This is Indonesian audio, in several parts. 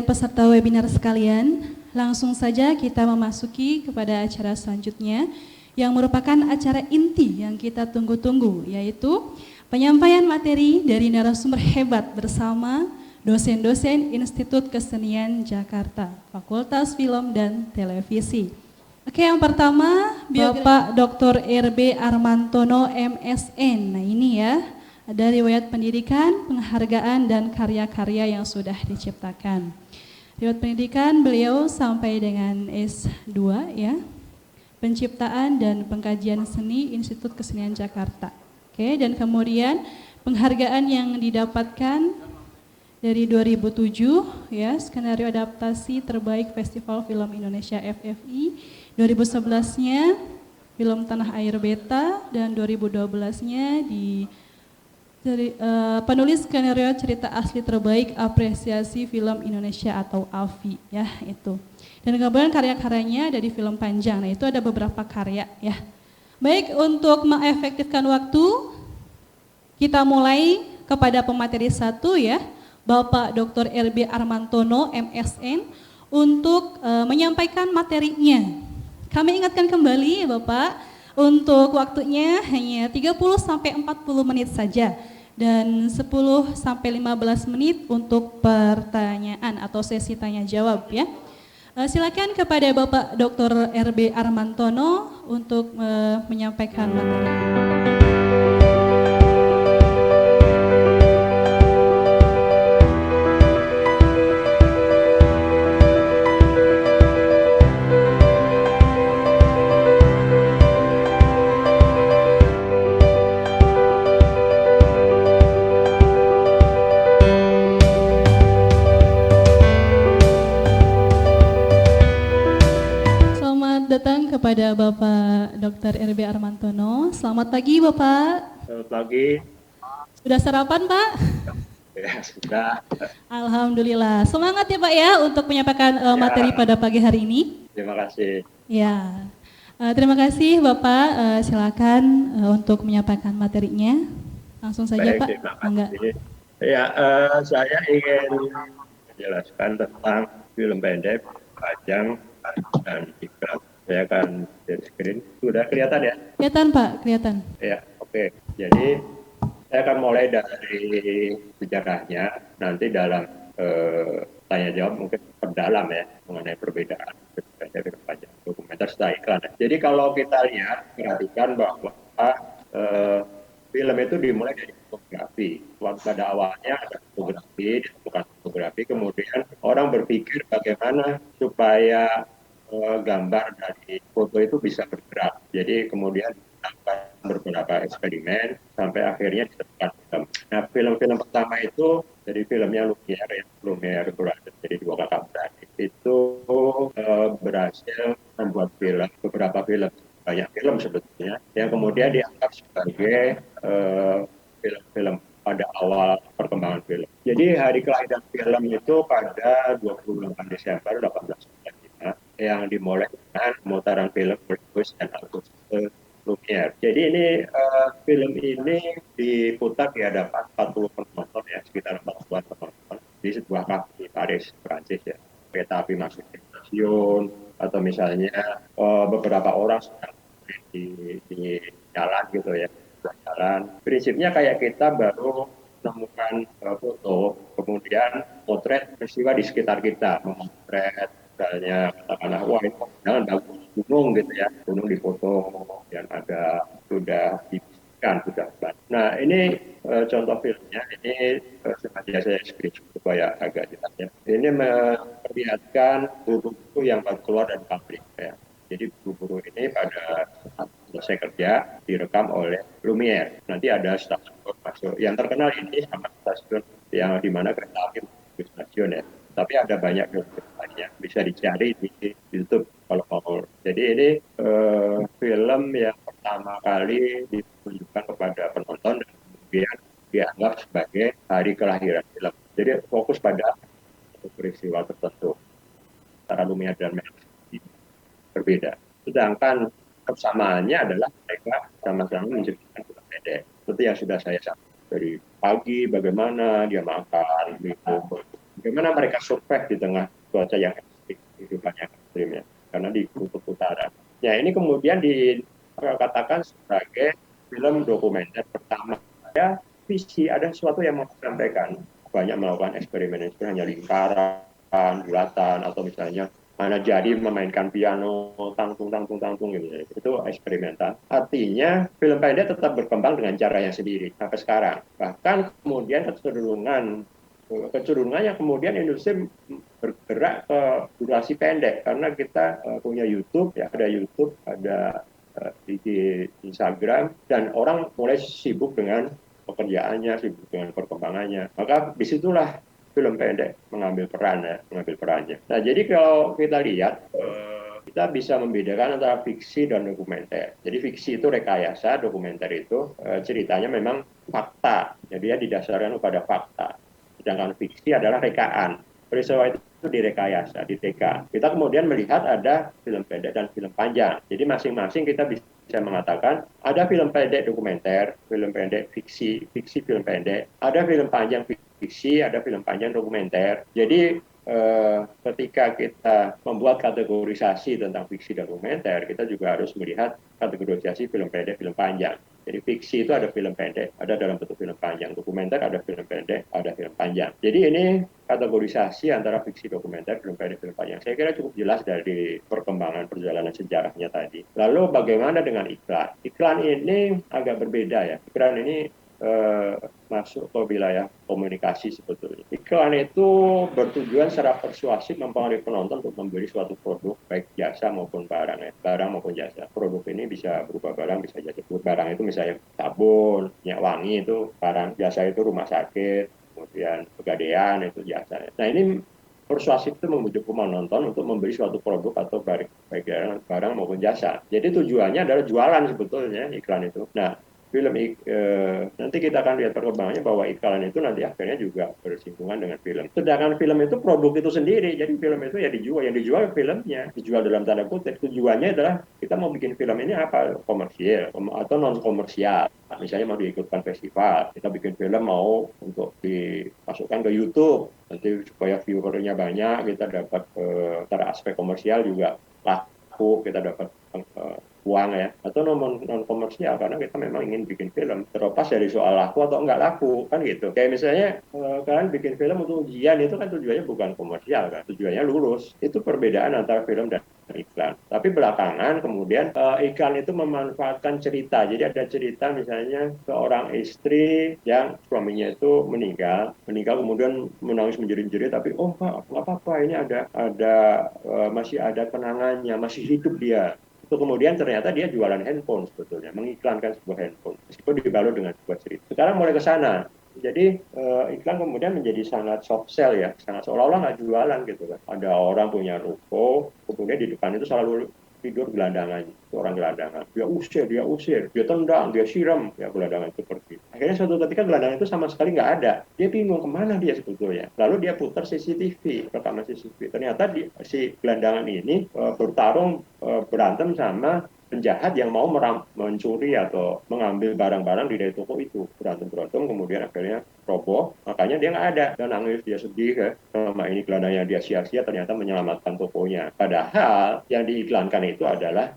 dan peserta webinar sekalian, langsung saja kita memasuki kepada acara selanjutnya yang merupakan acara inti yang kita tunggu-tunggu, yaitu penyampaian materi dari narasumber hebat bersama dosen-dosen Institut Kesenian Jakarta, Fakultas Film dan Televisi. Oke, yang pertama Bapak Dr. R.B. Armantono MSN. Nah ini ya, ada riwayat pendidikan, penghargaan, dan karya-karya yang sudah diciptakan. Riwayat pendidikan beliau sampai dengan S2 ya, penciptaan dan pengkajian seni Institut Kesenian Jakarta. Oke, dan kemudian penghargaan yang didapatkan dari 2007 ya, skenario adaptasi terbaik Festival Film Indonesia FFI, 2011-nya film Tanah Air Beta, dan 2012-nya di penulis skenario cerita asli terbaik apresiasi film Indonesia atau AFI ya itu. Dan kemudian karya-karyanya dari film panjang. Nah, itu ada beberapa karya ya. Baik, untuk mengefektifkan waktu kita mulai kepada pemateri 1 ya, Bapak Dr. R.B. Armantono MSN untuk menyampaikan materinya. Kami ingatkan kembali Bapak, untuk waktunya hanya 30 sampai 40 menit saja dan 10 sampai 15 menit untuk pertanyaan atau sesi tanya jawab ya. Silakan kepada Bapak Dr. R.B. Armantono untuk menyampaikan materi. Datang kepada Bapak Dr. R.B. Armantono. Selamat pagi Bapak. Selamat pagi. Sudah sarapan Pak? Ya sudah. Alhamdulillah. Semangat ya Pak ya untuk menyampaikan materi pada pagi hari ini. Terima kasih. Ya, terima kasih Bapak. Silakan untuk menyampaikan materinya. Langsung saja Baik, Pak. terima kasih. Ya, saya ingin menjelaskan tentang film pendek, panjang, dan iklan. Saya akan share screen. Sudah kelihatan ya? Kelihatan Pak, kelihatan. Ya, oke. Jadi saya akan mulai dari sejarahnya. Nanti dalam tanya jawab mungkin perdalam ya mengenai perbedaan film panjang dokumenter setelah iklan. Jadi kalau kita lihat, perhatikan bahwa film itu dimulai dari fotografi. Pada awalnya ada fotografi, ditemukan fotografi, kemudian orang berpikir bagaimana supaya gambar dari foto itu bisa bergerak. Jadi kemudian dilakukan beberapa eksperimen sampai akhirnya ditemukan film. Nah, film-film pertama itu dari filmnya Lumière, ya, Lumière Brothers, jadi dua kakak beradik itu berhasil membuat film, beberapa film, banyak film sebetulnya, yang kemudian dianggap sebagai film-film pada awal perkembangan film. Jadi hari kelahiran film itu pada 28 Desember 1895 yang dimulai dengan pemutaran film Louis dan Auguste Lumière. Jadi ini film ini diputar di hadapan 40 penonton ya, sekitar 40 penonton di sebuah kafe di Paris, Prancis ya. Kereta api masuk ke stasiun atau misalnya beberapa orang sedang di jalan gitu ya, jalan. Prinsipnya kayak kita baru menemukan foto, kemudian potret peristiwa di sekitar kita, memotret misalnya katakanlah wah ini jangan bagus gunung gitu ya, gunung di foto yang ada sudah dipisahkan sudah. Nah ini contoh filmnya, ini sengaja saya screenshot supaya agak jelas ya. Ini memperlihatkan guru-guru yang baru keluar dari pabrik ya. Jadi guru-guru ini pada saat selesai kerja direkam oleh Lumière. Nanti ada stasiun masuk. Yang terkenal ini sama stasiun yang di mana kereta api masuk stasiun ya. Tapi ada banyak film lainnya, bisa dicari di YouTube kalau mau. Jadi ini film yang pertama kali ditunjukkan kepada penonton dan kemudian dianggap sebagai hari kelahiran film. Jadi fokus pada peristiwa tertentu. Antara Lumière dan Méliès berbeda. Sedangkan kesamaannya adalah mereka sama-sama menciptakan film pendek. Seperti yang sudah saya sampaikan dari pagi, bagaimana dia makan, minum, bagaimana mereka survive di tengah cuaca yang ekstrim, kehidupan yang ekstrim ya, karena di kutub utara. Ya ini kemudian dikatakan sebagai film dokumenter pertama. Ada visi, ada sesuatu yang mau disampaikan. Banyak melakukan eksperimen, hanya lingkaran, bulatan, atau misalnya mana jadi memainkan piano, tangtung, tangtung, tangtung, gitu. Itu eksperimental. Artinya, film pendek tetap berkembang dengan caranya sendiri sampai sekarang. Bahkan kemudian kecenderungannya kemudian industri bergerak ke durasi pendek karena kita punya YouTube, ya ada YouTube, ada di Instagram, dan orang mulai sibuk dengan pekerjaannya, sibuk dengan perkembangannya. Maka disitulah film pendek mengambil peran ya, mengambil perannya. Nah, jadi kalau kita lihat kita bisa membedakan antara fiksi dan dokumenter. Jadi fiksi itu rekayasa, dokumenter itu ceritanya memang fakta. Jadi dia didasarkan pada fakta. Sedangkan fiksi adalah rekaan. Peristiwa itu direkayasa, diteka. Kita kemudian melihat ada film pendek dan film panjang. Jadi masing-masing kita bisa mengatakan ada film pendek dokumenter, film pendek fiksi, fiksi film pendek, ada film panjang fiksi, ada film panjang dokumenter. Jadi ketika kita membuat kategorisasi tentang fiksi dan dokumenter, kita juga harus melihat kategorisasi film pendek, film panjang. Jadi fiksi itu ada film pendek, ada dalam bentuk film panjang. Dokumenter ada film pendek, ada film panjang. Jadi ini kategorisasi antara fiksi, dokumenter, film pendek, film panjang. Saya kira cukup jelas dari perkembangan perjalanan sejarahnya tadi. Lalu bagaimana dengan iklan? Iklan ini agak berbeda ya. Iklan ini masuk ke wilayah komunikasi sebetulnya. Iklan itu bertujuan secara persuasif mempengaruhi penonton untuk membeli suatu produk, baik jasa maupun barang ya, barang maupun jasa. Produk ini bisa berupa barang, bisa jasa. Barang itu misalnya sabun, minyak wangi itu barang, jasa itu rumah sakit, kemudian pegadaian itu jasa. Nah ini persuasif itu membujuk penonton untuk membeli suatu produk atau baik barang maupun jasa. Jadi tujuannya adalah jualan sebetulnya iklan itu. Nah, nanti kita akan lihat perkembangannya bahwa iklan itu nanti akhirnya juga bersinggungan dengan film. Sedangkan film itu produk itu sendiri, jadi film itu ya dijual, yang dijual filmnya, dijual dalam tanda kutip. Tujuannya adalah kita mau bikin film ini apa, komersial atau non komersial. Misalnya mau diikutkan festival, kita bikin film mau untuk dimasukkan ke YouTube, nanti supaya viewernya banyak, kita dapat secara aspek komersial juga laku, kita dapat uang ya, atau non komersial karena kita memang ingin bikin film terlepas dari soal laku atau enggak laku kan gitu. Kayak misalnya kalian bikin film untuk ujian itu kan tujuannya bukan komersial kan, tujuannya lulus. Itu perbedaan antara film dan iklan. Tapi belakangan kemudian iklan itu memanfaatkan cerita. Jadi ada cerita misalnya seorang istri yang suaminya itu meninggal kemudian menangis menjerit-jerit, tapi oh Pak, nggak apa-apa, ini ada masih ada kenangannya, masih hidup dia. Itu kemudian ternyata dia jualan handphone sebetulnya, mengiklankan sebuah handphone meskipun dibalut dengan sebuah cerita. Sekarang mulai ke sana. Jadi iklan kemudian menjadi sangat soft sell ya, sangat seolah-olah nggak jualan gitu kan. Ada orang punya ruko, kemudian di depan itu selalu tidur gelandangan, orang gelandangan. Dia usir, dia tendang, dia siram, ya gelandangan itu pergi. Akhirnya suatu ketika gelandangan itu sama sekali nggak ada. Dia bingung kemana dia sebetulnya. Lalu dia putar CCTV, rekaman CCTV. Ternyata si gelandangan ini bertarung, berantem sama penjahat yang mau mencuri atau mengambil barang-barang di toko itu. Berantem kemudian akhirnya roboh, makanya dia nggak ada, dan nangis, dia sedih ya, selama ini gelandangnya dia sia-sia ternyata menyelamatkan tokonya. Padahal yang diiklankan itu adalah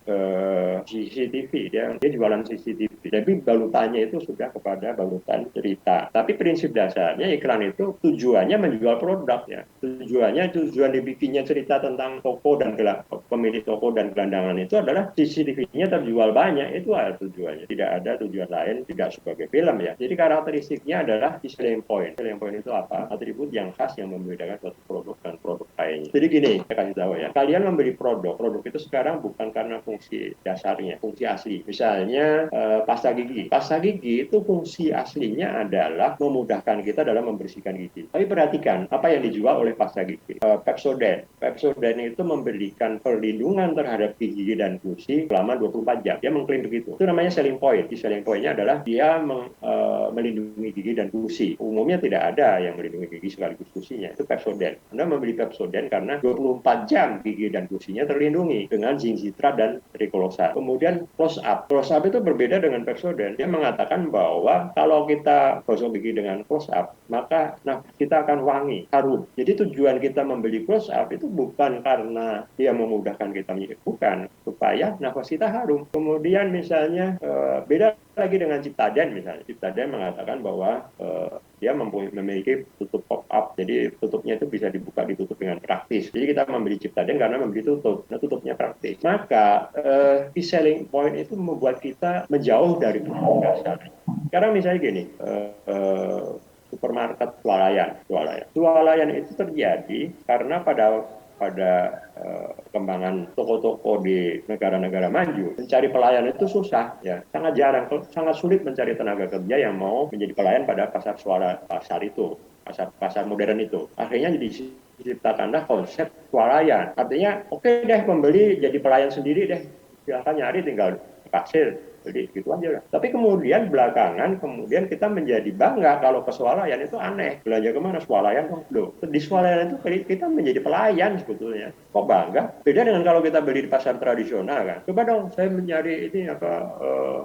CCTV, dia jualan CCTV, tapi balutannya itu sudah kepada balutan cerita. Tapi prinsip dasarnya iklan itu tujuannya menjual produk ya, tujuan dibikinnya cerita tentang toko dan pemilik toko dan gelandangan itu adalah CCTV-nya terjual banyak, itu adalah tujuannya, tidak ada tujuan lain, tidak sebagai film ya. Jadi karakteristiknya adalah selling point. Selling point itu apa? Atribut yang khas yang membedakan suatu produk dan produk lainnya. Jadi gini, saya kasih tahu ya. Kalian membeli produk itu sekarang bukan karena fungsi dasarnya, fungsi asli. Misalnya pasta gigi. Pasta gigi itu fungsi aslinya adalah memudahkan kita dalam membersihkan gigi. Tapi perhatikan apa yang dijual oleh pasta gigi. Pepsodent. Pepsodent itu memberikan perlindungan terhadap gigi dan gusi selama 24 jam. Dia mengklaim begitu. Itu namanya selling point. Di selling point-nya adalah dia melindungi gigi dan gusi. Umumnya tidak ada yang melindungi gigi sekaligus gusinya. Itu Pepsodent. Anda membeli Pepsodent Persodent karena 24 jam gigi dan gusinya terlindungi dengan Zinzitra dan triclosan. Kemudian close up. Close up itu berbeda dengan Persodent. Dia mengatakan bahwa kalau kita gosok gigi dengan close up, maka nafas kita akan wangi, harum. Jadi tujuan kita membeli close up itu bukan karena dia memudahkan kita menyidik, bukan, supaya nafas kita harum. Kemudian misalnya beda lagi dengan Ciptaden misalnya. Ciptaden mengatakan bahwa dia memiliki tutup pop-up, jadi tutupnya itu bisa dibuka ditutup dengan praktis. Jadi kita membeli Ciptaden karena membeli tutup, nah tutupnya praktis. Maka key selling point itu membuat kita menjauh dari tutup dasar. Sekarang misalnya gini, supermarket swalayan itu terjadi karena pada perkembangan toko-toko di negara-negara maju mencari pelayan itu susah ya, sangat jarang, sangat sulit mencari tenaga kerja yang mau menjadi pelayan pada pasar modern itu. Akhirnya diciptakanlah konsep swalayan, artinya oke deh pembeli jadi pelayan sendiri deh, silakan nyari tinggal kasir, jadi gitu aja lah. Tapi kemudian belakangan kita menjadi bangga kalau ke swalayan itu aneh. Belanja kemana? Swalayan kok loh. Di swalayan itu kita menjadi pelayan sebetulnya. Kok bangga? Beda dengan kalau kita beli di pasar tradisional kan. Coba dong saya mencari ini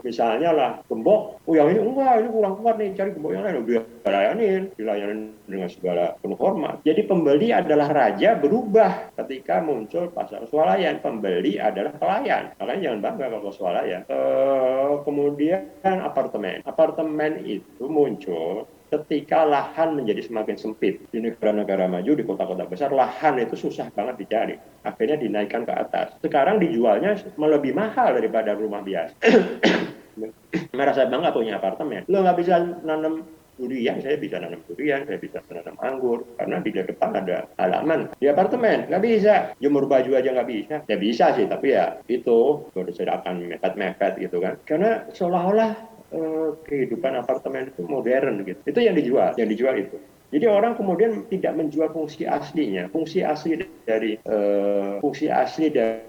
misalnya lah gembok. Oh yang ini enggak, ini kurang kuat nih, cari gembok yang lain. Dilayanin dengan segala penuh hormat. Jadi pembeli adalah raja, berubah ketika muncul pasar swalayan. Pembeli adalah pelayan. Makanya jangan bangga kalau ke swalayan. Kemudian apartemen itu muncul ketika lahan menjadi semakin sempit. Di negara-negara maju, di kota-kota besar, lahan itu susah banget dicari. Akhirnya dinaikkan ke atas. Sekarang dijualnya lebih mahal daripada rumah biasa. Merasa bangga punya apartemen. Lo nggak bisa nanam durian, saya bisa nanam durian, saya bisa nanam anggur, karena di depan ada halaman. Di apartemen nggak bisa, jemur baju aja nggak bisa. Ya bisa sih, tapi ya itu sudah akan mepet-mepet gitu kan. Karena seolah-olah kehidupan apartemen itu modern gitu. Itu yang dijual itu. Jadi orang kemudian tidak menjual fungsi aslinya, fungsi asli dari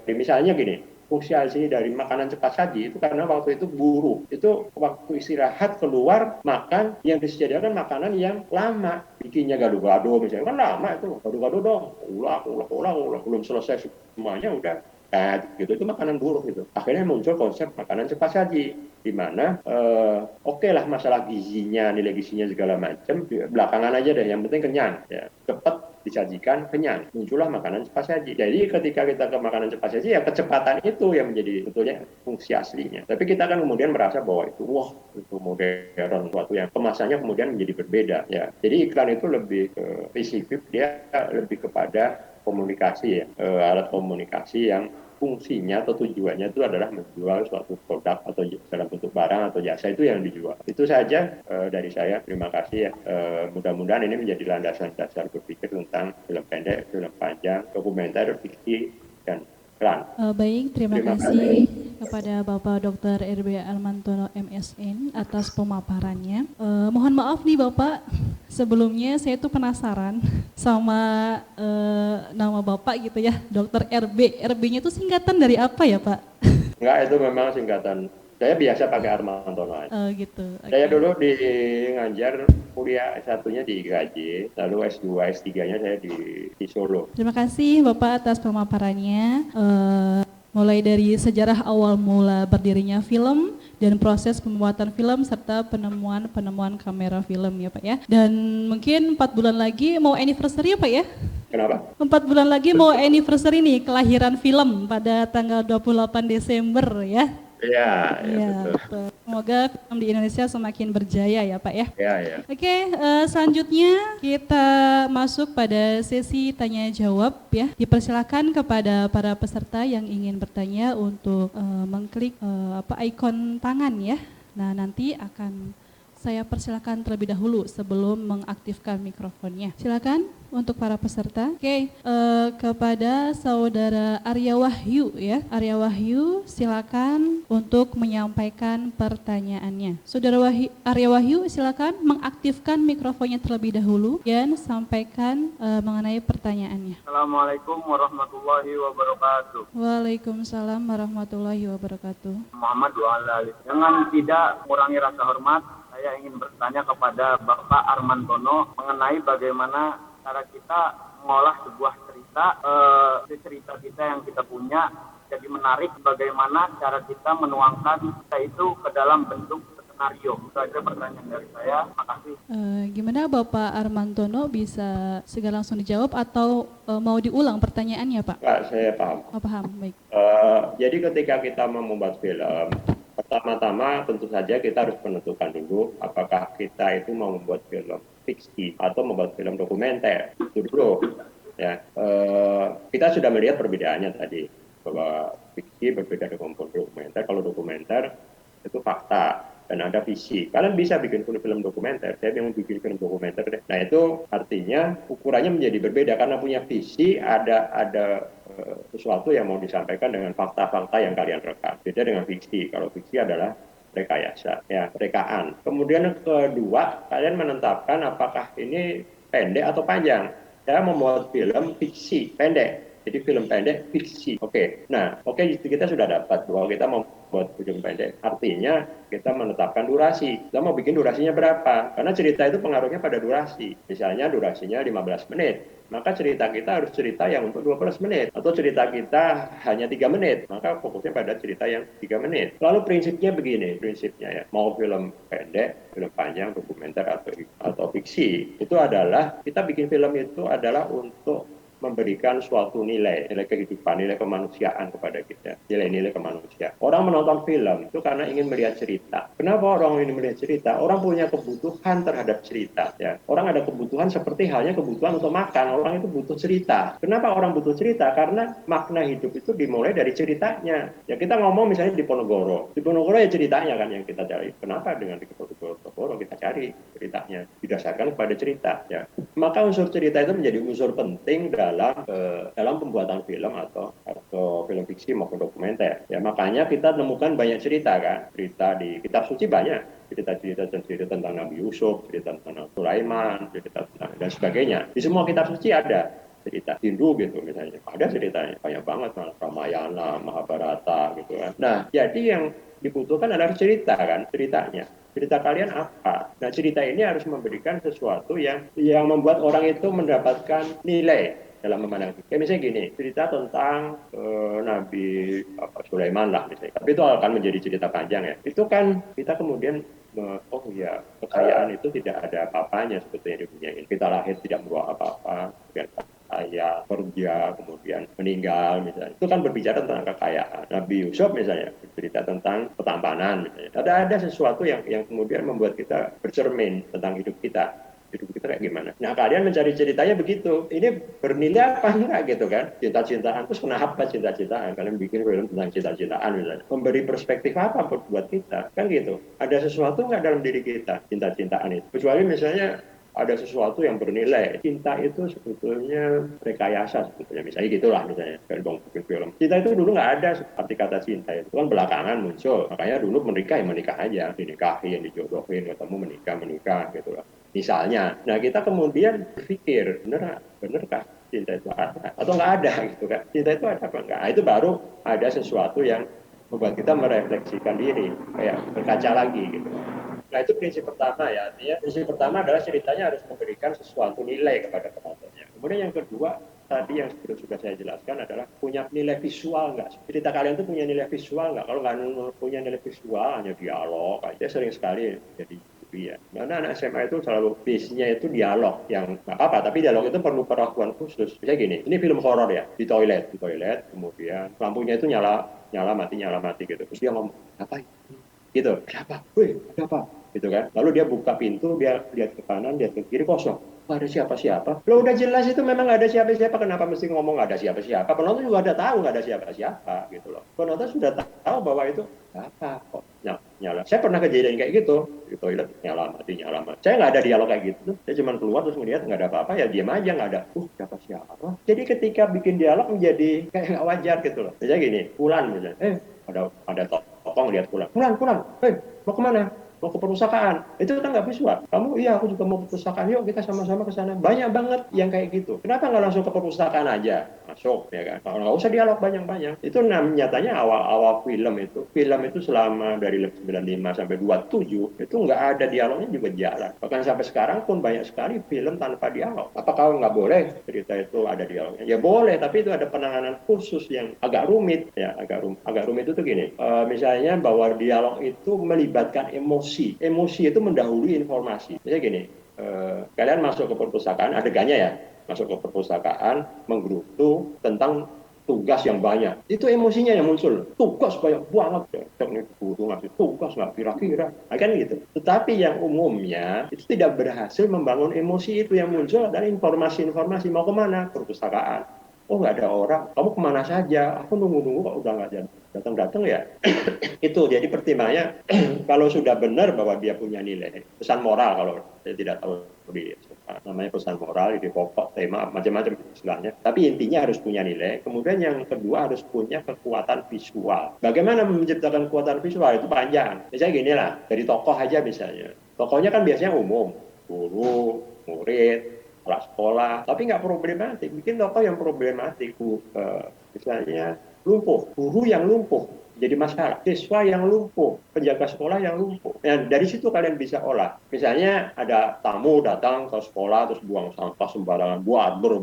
misalnya gini. Fungsi asli dari makanan cepat saji itu karena waktu itu buruh, itu waktu istirahat keluar makan, yang disediakan makanan yang lama, bikinnya gado-gado misalnya kan lama itu, gado-gado dong, ulang, belum selesai semuanya udah gitu, itu makanan buruh gitu. Akhirnya muncul konsep makanan cepat saji, di mana oke lah masalah gizinya, nilai gizinya segala macam belakangan aja deh, yang penting kenyang ya, cepat disajikan, kenyang, muncullah makanan cepat saji. Jadi ketika kita ke makanan cepat saji, ya kecepatan itu yang menjadi sebetulnya fungsi aslinya. Tapi kita kan kemudian merasa bahwa itu itu modern, suatu yang kemasannya kemudian menjadi berbeda ya. Jadi iklan itu lebih spesifik, dia lebih kepada komunikasi ya, alat komunikasi yang fungsinya atau tujuannya itu adalah menjual suatu produk atau dalam bentuk barang atau jasa, itu yang dijual. Itu saja dari saya. Terima kasih ya. Mudah-mudahan ini menjadi landasan dasar berpikir tentang film pendek, film panjang, dokumenter, fiksi, dan iklan. Baik, terima kasih kepada Bapak Dr. R.B. Armantono MSN atas pemaparannya. Mohon maaf nih Bapak, sebelumnya saya tuh penasaran sama nama Bapak gitu ya, Dr. RB. RB-nya itu singkatan dari apa ya Pak? Enggak, itu memang singkatan. Saya biasa pakai Armantono aja. Gitu. Okay. Saya dulu di Nganjar, kuliah S1-nya di IKJ, lalu S2, S3-nya saya di Solo. Terima kasih Bapak atas pemaparannya. Mulai dari sejarah awal mula berdirinya film dan proses pembuatan film serta penemuan kamera film ya Pak ya. Dan mungkin 4 bulan lagi mau anniversary ya Pak ya? Kenapa? 4 bulan lagi mau anniversary nih kelahiran film pada tanggal 28 Desember ya. Iya, betul. Semoga film di Indonesia semakin berjaya ya Pak ya. Iya. Oke, selanjutnya kita masuk pada sesi tanya jawab ya. Dipersilakan kepada para peserta yang ingin bertanya untuk mengklik ikon tangan ya. Nah, nanti akan saya persilakan terlebih dahulu sebelum mengaktifkan mikrofonnya. Silakan untuk para peserta. Oke, kepada Saudara Arya Wahyu ya. Arya Wahyu, silakan untuk menyampaikan pertanyaannya. Saudara Arya Wahyu, silakan mengaktifkan mikrofonnya terlebih dahulu dan sampaikan mengenai pertanyaannya. Assalamualaikum warahmatullahi wabarakatuh. Waalaikumsalam warahmatullahi wabarakatuh. Muhammad Wa'ala. Dengan tidak mengurangi rasa hormat, saya ingin bertanya kepada Bapak Armantono mengenai bagaimana cara kita mengolah sebuah cerita kita cerita kita yang kita punya jadi menarik, bagaimana cara kita menuangkan kita itu ke dalam bentuk skenario. Itu aja pertanyaan dari saya. Terima kasih. Gimana Bapak Armantono, bisa segera langsung dijawab atau mau diulang pertanyaannya Pak? Pak, saya paham. Oh, paham, baik. Jadi ketika kita mau membuat film, pertama-tama tentu saja kita harus menentukan dulu apakah kita itu mau membuat film fiksi atau membuat film dokumenter. Itu dulu. Ya, kita sudah melihat perbedaannya tadi, bahwa fiksi berbeda dengan dokumenter. Kalau dokumenter itu fakta dan ada visi. Kalian bisa bikin film dokumenter, saya mau bikin film dokumenter deh. Nah itu artinya ukurannya menjadi berbeda karena punya visi, ada sesuatu yang mau disampaikan dengan fakta-fakta yang kalian rekam. Beda dengan fiksi. Kalau fiksi adalah rekayasa, ya rekaan. Kemudian yang kedua, kalian menetapkan apakah ini pendek atau panjang. Saya membuat film fiksi pendek, jadi film pendek fiksi. Nah, kita sudah dapat bahwa kita mau buat film pendek. Artinya kita menetapkan durasi. Kita mau bikin durasinya berapa? Karena cerita itu pengaruhnya pada durasi. Misalnya durasinya 15 menit. Maka cerita kita harus cerita yang untuk 12 menit. Atau cerita kita hanya 3 menit. Maka fokusnya pada cerita yang 3 menit. Lalu prinsipnya begini, ya. Mau film pendek, film panjang, dokumenter atau fiksi. Itu adalah, kita bikin film itu adalah untuk memberikan suatu nilai kehidupan, nilai kemanusiaan kepada kita, nilai-nilai kemanusiaan. Orang menonton film itu karena ingin melihat cerita. Kenapa orang ingin melihat cerita? Orang punya kebutuhan terhadap cerita. Ya. Orang ada kebutuhan seperti halnya kebutuhan untuk makan. Orang itu butuh cerita. Kenapa orang butuh cerita? Karena makna hidup itu dimulai dari ceritanya. Ya kita ngomong misalnya di Ponorogo. Di Ponorogo ya ceritanya kan yang kita cari. Kenapa dengan di Ponorogo kita cari ceritanya? Didasarkan kepada cerita. Ya. Maka unsur cerita itu menjadi unsur penting dalam pembuatan film atau film fiksi maupun dokumenter. Ya makanya kita temukan banyak cerita kan. Cerita di kitab suci banyak. Cerita tentang Nabi Yusuf, cerita tentang Sulaiman, cerita tentang dan sebagainya. Di semua kitab suci ada cerita. Hindu gitu misalnya. Ada ceritanya banyak banget, Ramayana, Mahabharata gitu kan. Nah, jadi yang dibutuhkan adalah cerita kan, ceritanya. Cerita kalian apa? Nah, cerita ini harus memberikan sesuatu yang membuat orang itu mendapatkan nilai dalam memandang. Kayak misalnya gini, cerita tentang Nabi Sulaiman lah misalnya. Tapi itu akan menjadi cerita panjang ya. Itu kan kita kemudian kekayaan itu tidak ada apa-apanya sebetulnya di dunia ini. Kita lahir tidak membawa apa-apa, kemudian kaya, kerja, kemudian meninggal misalnya. Itu kan berbicara tentang kekayaan. Nabi Yusuf misalnya bercerita tentang ketampanan misalnya. Ada sesuatu yang kemudian membuat kita bercermin tentang hidup kita kayak gimana. Nah kalian mencari ceritanya begitu, ini bernilai apa enggak gitu kan, cinta-cintaan, terus kenapa cinta-cintaan, kalian bikin film tentang cinta-cintaan misalnya, memberi perspektif apa buat kita, kan gitu, ada sesuatu enggak dalam diri kita, cinta-cintaan itu, kecuali misalnya ada sesuatu yang bernilai. Cinta itu sebetulnya rekayasa sebetulnya, misalnya gitulah misalnya kalau bikin film. Cinta itu dulu nggak ada arti kata cinta, itu kan belakangan muncul. Makanya dulu menikah aja, dinikahin, dijodohin, ketemu menikah gitu lah. Misalnya, nah kita kemudian berpikir bener cinta itu ada atau nggak ada gitu kan? Cinta itu ada apa enggak? Nah, itu baru ada sesuatu yang membuat kita merefleksikan diri, kayak berkaca lagi gitu. Nah itu prinsip pertama ya, artinya prinsip pertama adalah ceritanya harus memberikan sesuatu nilai kepada penontonnya. Kemudian yang kedua, tadi yang sudah saya jelaskan adalah punya nilai visual nggak? Cerita kalian itu punya nilai visual nggak? Kalau nggak punya nilai visual, hanya dialog, saya sering sekali jadi ya. Karena anak SMA itu selalu base-nya itu dialog, yang nggak apa-apa, tapi dialog itu perlu perlakuan khusus. Misalnya gini, ini film horor ya, di toilet, kemudian lampunya itu nyala mati gitu. Terus dia ngomong, apa itu? Gitu, ada apa? Gitu kan. Lalu dia buka pintu, dia lihat ke kanan, lihat ke kiri, kosong. Nggak ada siapa-siapa. Lo udah jelas itu memang nggak ada siapa-siapa, kenapa mesti ngomong nggak ada siapa-siapa? Penonton juga udah tahu nggak ada siapa-siapa gitu loh. Penonton sudah tahu bahwa itu apa kok nyala. Saya pernah kejadian kayak gitu di toilet, nyala mati. Saya nggak ada dialog kayak gitu. Saya cuma keluar terus melihat nggak ada apa-apa, ya diam aja, nggak ada. Siapa? Jadi ketika bikin dialog menjadi kayak nggak wajar gitu loh. Misalnya gini, Pulan misalnya, ada tokoh lihat Pulan, mau kemana? mau ke perpustakaan. Itu kan nggak visual. Kamu, iya aku juga mau ke perpustakaan, yuk kita sama-sama ke sana. Banyak banget yang kayak gitu. Kenapa nggak langsung ke perpustakaan aja? Masuk, ya kan? Kalau nggak usah dialog banyak-banyak. Itu nyatanya awal-awal film itu. Film itu selama dari 95 sampai 27, itu nggak ada dialognya juga jalan. Bahkan sampai sekarang pun banyak sekali film tanpa dialog. Apakah nggak boleh cerita itu ada dialognya? Ya boleh, tapi itu ada penanganan khusus yang agak rumit. Ya, agak rumit itu gini. Misalnya bahwa dialog itu melibatkan emosi. Emosi itu mendahului informasi. Misalnya gini, kalian masuk ke perpustakaan, adegannya ya, masuk ke perpustakaan, menggerutu tentang tugas yang banyak. Itu emosinya yang muncul. Tugas banyak banget. Teknik guru ngasih tugas nggak kira-kira. Nah, kan gitu. Tetapi yang umumnya itu tidak berhasil membangun emosi itu yang muncul dan informasi-informasi mau kemana? Perpustakaan. Oh nggak ada orang, kamu kemana saja? Aku nunggu-nunggu kok udah nggak datang-datang ya. Itu jadi pertimbangannya kalau sudah benar bahwa dia punya nilai, pesan moral kalau saya tidak tahu di namanya pesan moral, di pokok, tema, macam-macam istilahnya. Tapi intinya harus punya nilai. Kemudian yang kedua harus punya kekuatan visual. Bagaimana menciptakan kekuatan visual itu panjang. Misalnya gini lah, dari tokoh aja misalnya. Tokohnya kan biasanya umum, guru, murid, kepala sekolah, tapi nggak problematik. Bikin tokoh yang problematik, misalnya lumpuh, guru yang lumpuh jadi masalah, siswa yang lumpuh, penjaga sekolah yang lumpuh. Nah, dari situ kalian bisa olah. Misalnya ada tamu datang ke sekolah terus buang sampah sembarangan, buat ber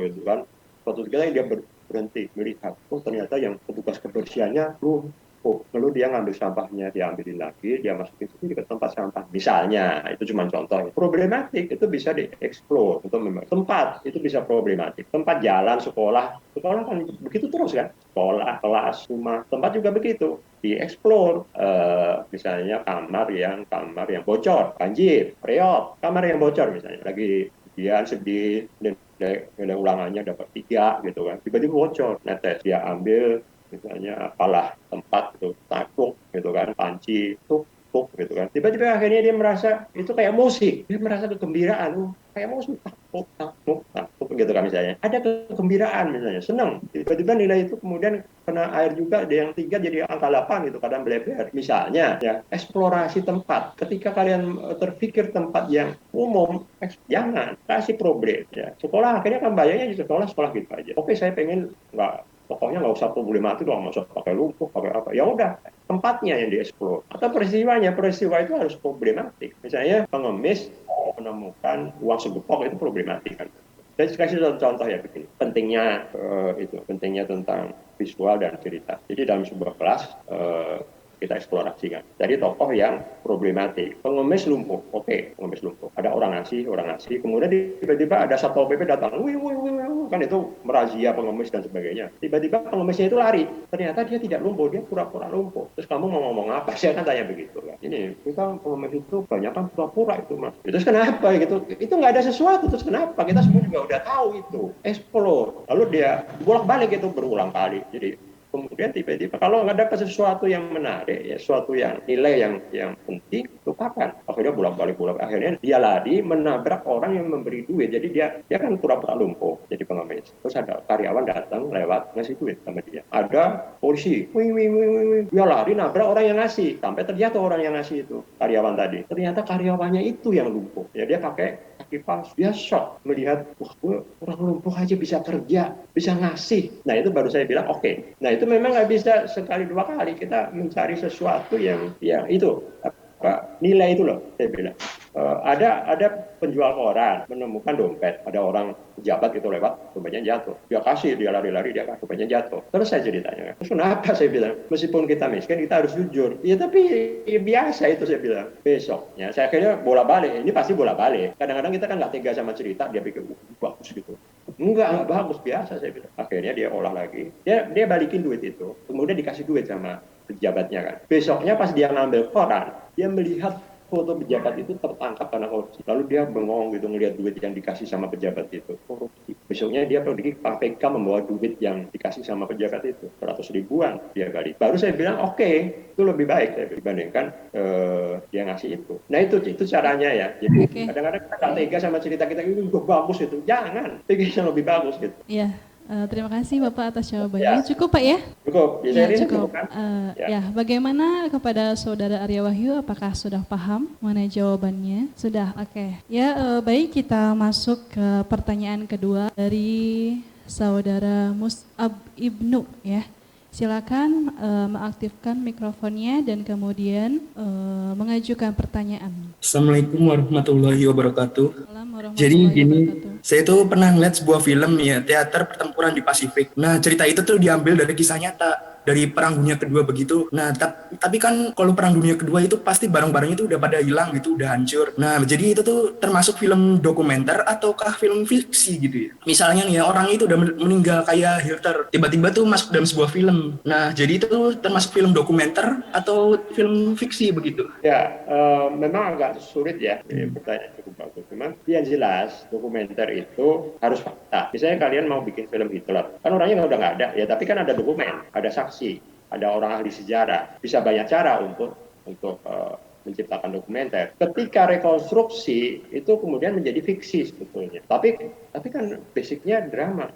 gitu kan. Suatu ketika dia berhenti melihat, oh ternyata yang petugas kebersihannya lumpuh. Lalu dia ngambil sampahnya, dia ambilin lagi, dia masukin sendiri ke tempat sampah. Misalnya, itu cuma contoh. Problematik itu bisa dieksplor. Untuk tempat itu bisa problematik. Tempat jalan, sekolah kan begitu terus kan. Sekolah, kelas, rumah, tempat juga begitu. Dieksplor. Misalnya kamar yang bocor, banjir, reot, kamar yang bocor misalnya. Lagi dia sedih, nilai ulangannya dapat 3 gitu kan. Tiba-tiba bocor, netes. Dia ambil misalnya apalah tempat itu takut gitu kan, panci tuk gitu kan, tiba-tiba akhirnya dia merasa itu kayak musik, dia merasa kegembiraan, kayak musik takut gitu kan, misalnya ada kegembiraan misalnya, senang, tiba-tiba nilai itu kemudian kena air juga, ada yang 3 jadi angka 8 gitu, kadang bleber misalnya ya. Eksplorasi tempat, ketika kalian terpikir tempat yang umum, jangan kasih problem ya. Sekolah akhirnya kan bayangnya di sekolah gitu aja, oke saya pengen pokoknya nggak usah problematik dong, nggak usah pakai lumpuh, pakai apa. Ya udah, tempatnya yang dieksplor. Atau peristiwa itu harus problematik. Misalnya pengemis menemukan uang segepok, itu problematik kan. Saya kasih contoh ya begini. Pentingnya tentang visual dan cerita. Jadi dalam sebuah kelas kita eksplorasikan. Jadi tokoh yang problematik, pengemis lumpuh, oke, pengemis lumpuh. Ada orang ngasih, kemudian tiba-tiba ada satpol pp datang, kan itu merazia pengemis dan sebagainya. Tiba-tiba pengemisnya itu lari, ternyata dia tidak lumpuh, dia pura-pura lumpuh. Terus kamu mau ngomong apa? Saya kan tanya begitu kan. Ini kita pengemis itu banyak kan pura-pura itu mas. Terus kenapa gitu? Itu nggak ada sesuatu. Terus kenapa? Kita semua juga udah tahu itu. Explore. Lalu dia bolak-balik itu berulang kali. Jadi kemudian tiba-tiba kalau nggak dapat sesuatu yang menarik, ya sesuatu yang nilai yang penting, lupakan. Akhirnya bolak-balik, akhirnya dia lari menabrak orang yang memberi duit. Jadi dia kan pura-pura lumpuh jadi pengemis. Terus ada karyawan datang lewat ngasih duit sama dia. Ada polisi, dia lari nabrak orang yang ngasih, sampai terjatuh orang yang ngasih itu, karyawan tadi. Ternyata karyawannya itu yang lumpuh. Ya dia pakai kaki palsu. Dia shock melihat, wah gue orang lumpuh aja bisa kerja, bisa ngasih. Nah itu baru saya bilang oke. Nah itu memang nggak bisa sekali 2 kali, kita mencari sesuatu yang itu nilai itu loh, saya bilang. Ada penjual koran menemukan dompet, ada orang pejabat itu lewat, dompetnya jatuh, dia kasih, dia lari-lari, dia kasih, dompetnya jatuh. Terus saya ceritanya, terus kenapa? Saya bilang, meskipun kita miskin kita harus jujur. Ya tapi ya, biasa itu, saya bilang. Besoknya saya akhirnya bola-balik, ini pasti bola-balik. Kadang-kadang kita kan nggak tega sama cerita, dia pikir bagus gitu. Enggak bagus, biasa, saya bilang. Akhirnya dia olah lagi, dia balikin duit itu, kemudian dikasih duit sama pejabatnya kan. Besoknya pas dia ngambil koran, dia melihat foto pejabat itu tertangkap karena korupsi. Lalu dia bengong gitu ngelihat duit yang dikasih sama pejabat itu, korupsi. Besoknya dia pergi ke KPK membawa duit yang dikasih sama pejabat itu, 100 ribuan dia balik. Baru saya bilang oke, itu lebih baik saya dibandingkan dia ngasih itu. Nah itu caranya ya. Jadi kadang-kadang kita nggak tega sama cerita kita itu bagus itu. Jangan, pikir yang lebih bagus gitu. Iya. Terima kasih Bapak atas jawabannya. Ya. Cukup Pak ya? Cukup. Bisa Ya, ini cukup. kan? Ya, bagaimana kepada Saudara Arya Wahyu? Apakah sudah paham mengenai jawabannya? Sudah, oke. Ya, baik kita masuk ke pertanyaan kedua dari Saudara Mus'ab Ibnu ya. Silakan mengaktifkan mikrofonnya dan kemudian mengajukan pertanyaan. Assalamualaikum warahmatullahi wabarakatuh. Assalamualaikum Jadi warahmatullahi gini, wabarakatuh. saya tuh pernah ngeliat sebuah film ya, Teater Pertempuran di Pasifik. Nah, cerita itu tuh diambil dari kisah nyata, dari Perang Dunia Kedua begitu. Nah, tapi kan kalau Perang Dunia Kedua itu pasti barang-barangnya itu udah pada hilang gitu, udah hancur. Nah, jadi itu tuh termasuk film dokumenter ataukah film fiksi gitu ya. Misalnya nih ya, orang itu udah meninggal kayak Hitler, tiba-tiba tuh masuk dalam sebuah film. Nah, jadi itu tuh termasuk film dokumenter atau film fiksi begitu. Ya, memang agak sulit ya, ini pertanyaan cukup bagus. Memang yang jelas dokumenter itu harus fakta. Misalnya kalian mau bikin film Hitler, kan orangnya udah nggak ada, ya tapi kan ada dokumen, ada saksi, ada orang ahli sejarah, bisa banyak cara untuk menciptakan dokumenter. Ketika rekonstruksi itu kemudian menjadi fiksi sebetulnya. Tapi kan basicnya drama,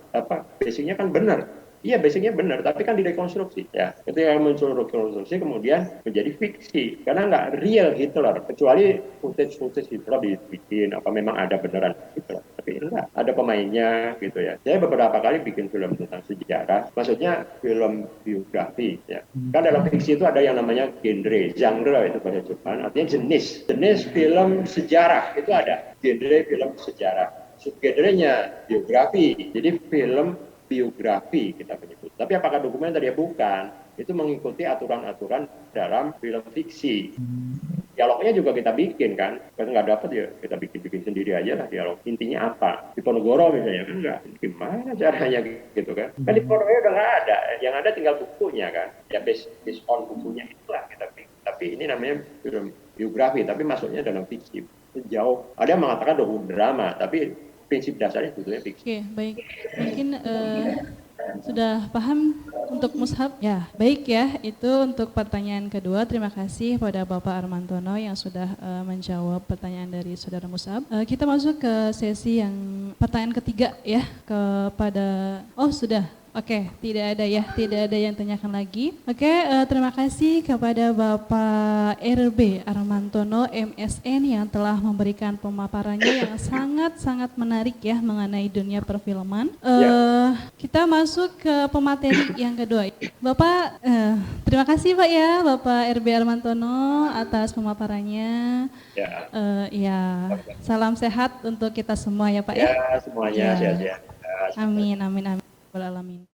basicnya kan benar. Iya, basicnya benar, tapi kan direkonstruksi ya. Ketika muncul rekonstruksi kemudian menjadi fiksi karena nggak real Hitler, kecuali footage Hitler dibikin apa memang ada beneran Hitler. Tapi enggak, ada pemainnya gitu ya. Saya beberapa kali bikin film tentang sejarah, maksudnya film biografi ya. Kan dalam fiksi itu ada yang namanya genre itu bahasa Jepang, artinya jenis film sejarah itu ada. Genre film sejarah. Subgenrenya biografi. Jadi film biografi kita menyebut. Tapi apakah dokumenter? Ya bukan. Itu mengikuti aturan-aturan dalam film fiksi. Dialognya juga kita bikin kan. Kalau nggak dapat ya kita bikin sendiri aja lah dialog. Intinya apa? Diponegoro misalnya kan enggak. Gimana caranya gitu kan? Kan Diponegoro udah nggak ada. Yang ada tinggal bukunya kan. Ya based on bukunya itulah kita bikin. Tapi ini namanya film biografi. Tapi masuknya dalam fiksi. Jauh. Ada yang mengatakan drama. Tapi prinsip dasarnya sebetulnya fiksi. Oke, baik. Mungkin sudah paham untuk Mushab? Ya, baik ya. Itu untuk pertanyaan kedua. Terima kasih pada Bapak Armantono yang sudah menjawab pertanyaan dari Saudara Mushab. Kita masuk ke sesi yang pertanyaan ketiga ya, kepada sudah. Oke, tidak ada yang tanyakan lagi. Oke, terima kasih kepada Bapak RB Armantono MSN yang telah memberikan pemaparannya yang sangat menarik ya mengenai dunia perfilman. Kita masuk ke pemateri yang kedua. Bapak, terima kasih Pak ya, Bapak RB Armantono atas pemaparannya. Ya, salam sehat untuk kita semua ya Pak ya. Ya, semuanya sehat-sehat. Amin. Alamin.